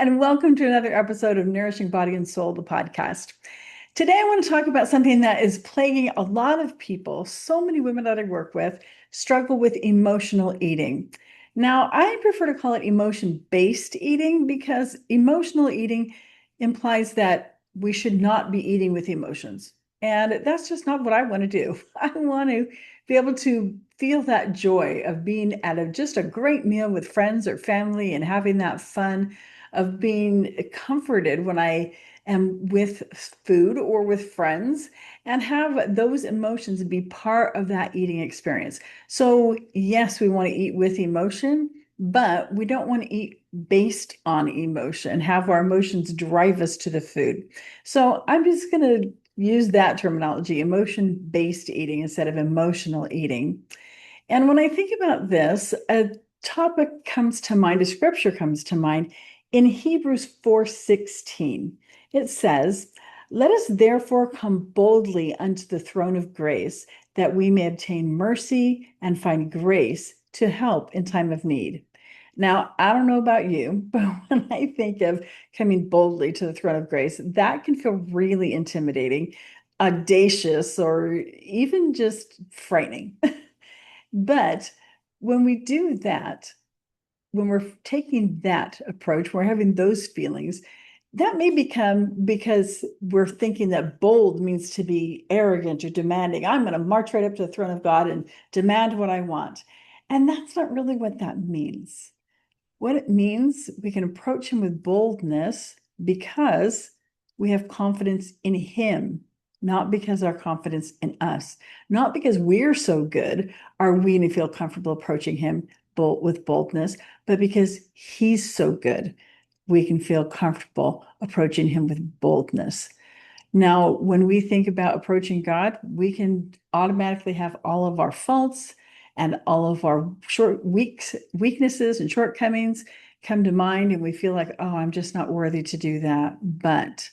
and welcome to another episode of Nourishing Body and Soul, the podcast. Today, I want to talk about something that is plaguing a lot of people. So many women that I work with struggle with emotional eating. Now, I prefer to call it emotion-based eating because emotional eating implies that we should not be eating with emotions. And that's just not what I want to do. I want to be able to feel that joy of being at just a great meal with friends or family and having that fun of being comforted when I am with food or with friends and have those emotions be part of that eating experience. So, yes, we want to eat with emotion, but we don't want to eat based on emotion, have our emotions drive us to the food. So, I'm just going to use that terminology, emotion-based eating instead of emotional eating. And when I think about this, a topic comes to mind, a scripture comes to mind in Hebrews 4:16. It says, "Let us therefore come boldly unto the throne of grace, that we may obtain mercy and find grace to help in time of need." Now, I don't know about you, but when I think of coming boldly to the throne of grace, that can feel really intimidating, audacious, or even just frightening. But when we do that, when we're taking that approach, we're having those feelings, that may become because we're thinking that bold means to be arrogant or demanding. I'm going to march right up to the throne of God and demand what I want. And that's not really what that means. What it means, we can approach him with boldness because we have confidence in him, not because our confidence in us, not because we're so good are we going to feel comfortable approaching him with boldness, but because he's so good, we can feel comfortable approaching him with boldness. Now, when we think about approaching God, we can automatically have all of our faults and all of our weaknesses and shortcomings come to mind, and we feel like, oh, I'm just not worthy to do that. But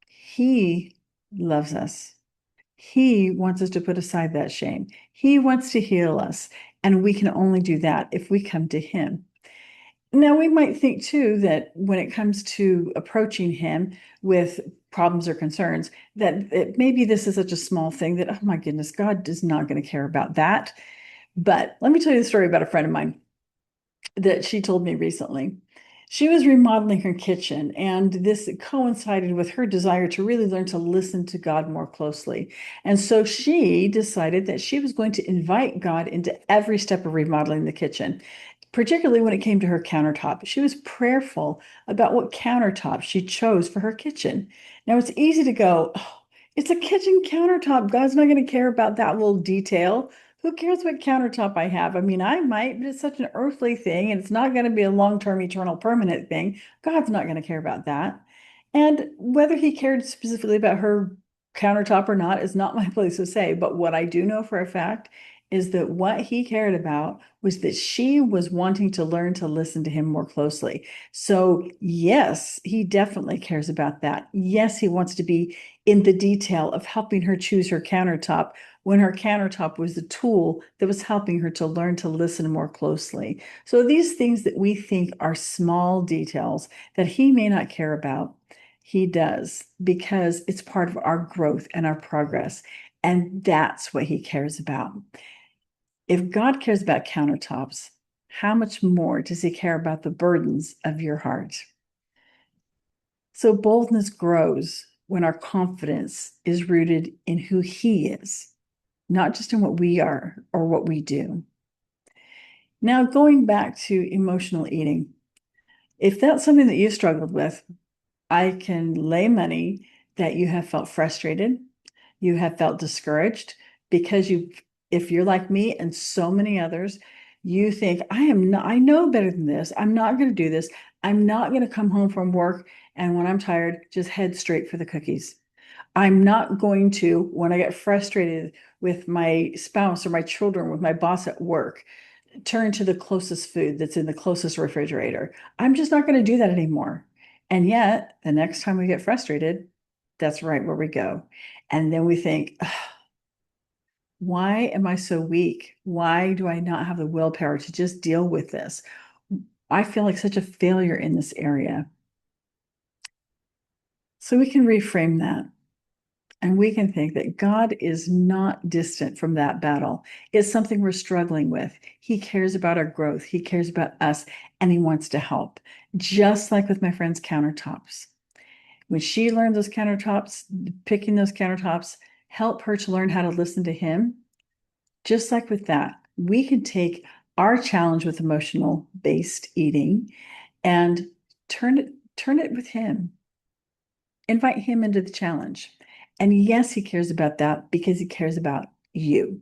He loves us. He wants us to put aside that shame. He wants to heal us, and we can only do that if we come to Him. Now, we might think too that when it comes to approaching him with problems or concerns, that maybe this is such a small thing that, oh my goodness, God is not going to care about that. But let me tell you the story about a friend of mine that she told me recently. She was remodeling her kitchen, and this coincided with her desire to really learn to listen to God more closely. And so she decided that she was going to invite God into every step of remodeling the kitchen, particularly when it came to her countertop. She was prayerful about what countertop she chose for her kitchen. Now, it's easy to go, oh, it's a kitchen countertop. God's not going to care about that little detail. Who cares what countertop I have? I mean, I might, but it's such an earthly thing and it's not going to be a long-term, eternal, permanent thing. God's not going to care about that. And whether he cared specifically about her countertop or not is not my place to say. But what I do know for a fact is that what he cared about was that she was wanting to learn to listen to him more closely. So, yes, he definitely cares about that. Yes, he wants to be in the detail of helping her choose her countertop when her countertop was the tool that was helping her to learn to listen more closely. So, these things that we think are small details that he may not care about, he does because it's part of our growth and our progress. And that's what he cares about. If God cares about countertops, how much more does he care about the burdens of your heart? So boldness grows when our confidence is rooted in who he is, not just in what we are or what we do. Now, going back to emotional eating, if that's something that you struggled with, I can lay money that you have felt frustrated, you have felt discouraged because if you're like me and so many others, you think, I know better than this. I'm not going to do this. I'm not going to come home from work and when I'm tired, just head straight for the cookies. I'm not going to, when I get frustrated with my spouse or my children, with my boss at work, turn to the closest food that's in the closest refrigerator. I'm just not going to do that anymore. And yet, the next time we get frustrated, that's right where we go. And then we think, "Ugh, why am I so weak? Why do I not have the willpower to just deal with this? I feel like such a failure in this area." So we can reframe that. And we can think that God is not distant from that battle. It's something we're struggling with. He cares about our growth. He cares about us, and he wants to help. Just like with my friend's countertops. When she learned those countertops, picking those countertops, help her to learn how to listen to him. Just like with that, we can take our challenge with emotional based eating and turn it with him. Invite him into the challenge. And yes, he cares about that because he cares about you.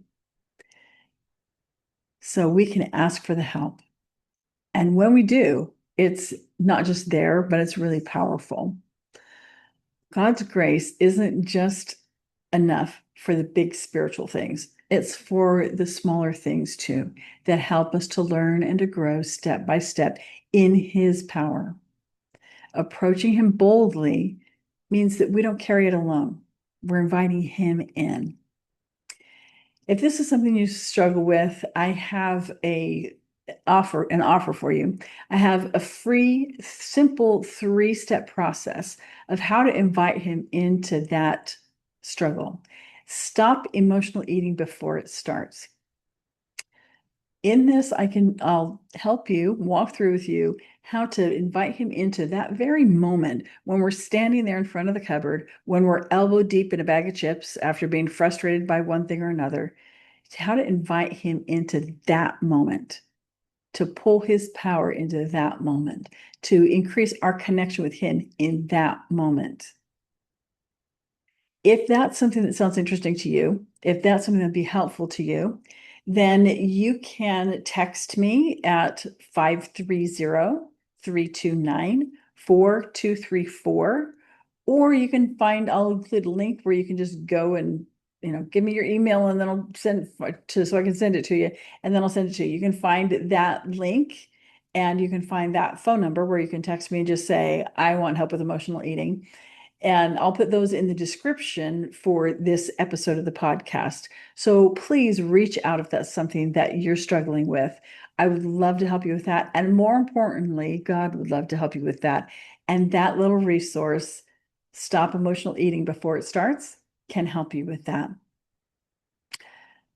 So we can ask for the help. And when we do, it's not just there, but it's really powerful. God's grace isn't just enough for the big spiritual things. It's for the smaller things too, that help us to learn and to grow step by step in his power. Approaching him boldly means that we don't carry it alone. We're inviting him in. If this is something you struggle with, I have an offer for you. I have a free, simple 3-step process of how to invite him into that struggle. Stop emotional eating before it starts. In this, I'll help you, walk through with you how to invite him into that very moment when we're standing there in front of the cupboard, when we're elbow deep in a bag of chips after being frustrated by one thing or another, how to invite him into that moment, to pull his power into that moment, to increase our connection with him in that moment. If that's something that sounds interesting to you, if that's something that'd be helpful to you, then you can text me at 530-329-4234, or you can I'll include a link where you can just go and give me your email, and then I'll send so I can send it to you, and then I'll send it to you. You can find that link, and you can find that phone number where you can text me and just say, I want help with emotional eating. And I'll put those in the description for this episode of the podcast. So please reach out if that's something that you're struggling with. I would love to help you with that. And more importantly, God would love to help you with that. And that little resource, Stop Emotional Eating Before It Starts, can help you with that.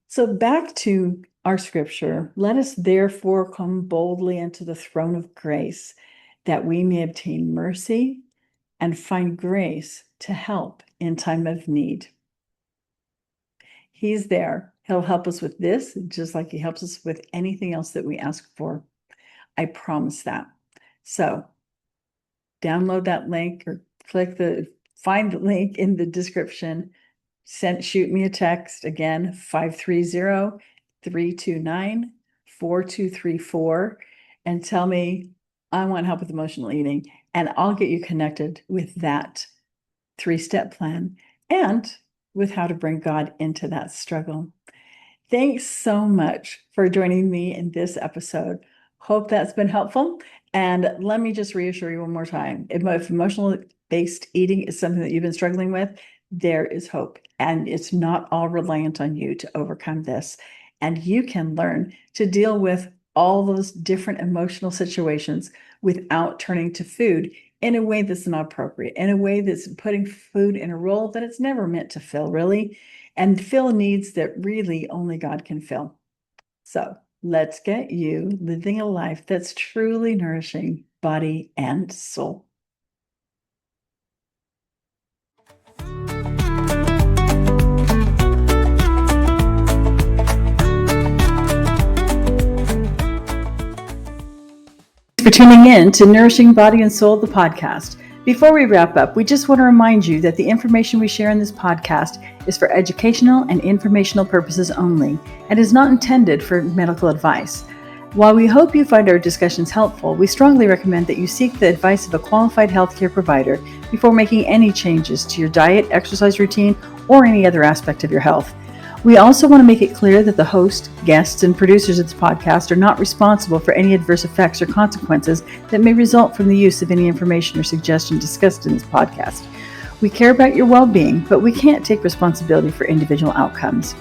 So back to our scripture. Let us therefore come boldly into the throne of grace, that we may obtain mercy and find grace to help in time of need. He's there. He'll help us with this, just like he helps us with anything else that we ask for. I promise that. So download that link or find the link in the description. Shoot me a text again, 530-329-4234, and tell me I want help with emotional eating, and I'll get you connected with that 3-step plan and with how to bring God into that struggle. Thanks so much for joining me in this episode. Hope that's been helpful. And let me just reassure you one more time. If emotional-based eating is something that you've been struggling with, there is hope. And it's not all reliant on you to overcome this. And you can learn to deal with all those different emotional situations without turning to food in a way that's not appropriate, in a way that's putting food in a role that it's never meant to fill, really, and fill needs that really only God can fill. So let's get you living a life that's truly nourishing body and soul. For tuning in to Nourishing Body and Soul, the podcast. Before we wrap up, we just want to remind you that the information we share in this podcast is for educational and informational purposes only and is not intended for medical advice. While we hope you find our discussions helpful, we strongly recommend that you seek the advice of a qualified healthcare provider before making any changes to your diet, exercise routine, or any other aspect of your health. We also want to make it clear that the host, guests, and producers of this podcast are not responsible for any adverse effects or consequences that may result from the use of any information or suggestion discussed in this podcast. We care about your well-being, but we can't take responsibility for individual outcomes.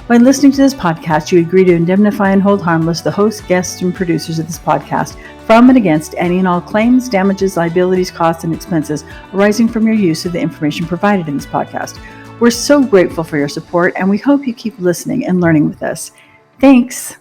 By listening to this podcast, you agree to indemnify and hold harmless the host, guests, and producers of this podcast from and against any and all claims, damages, liabilities, costs, and expenses arising from your use of the information provided in this podcast. We're so grateful for your support, and we hope you keep listening and learning with us. Thanks.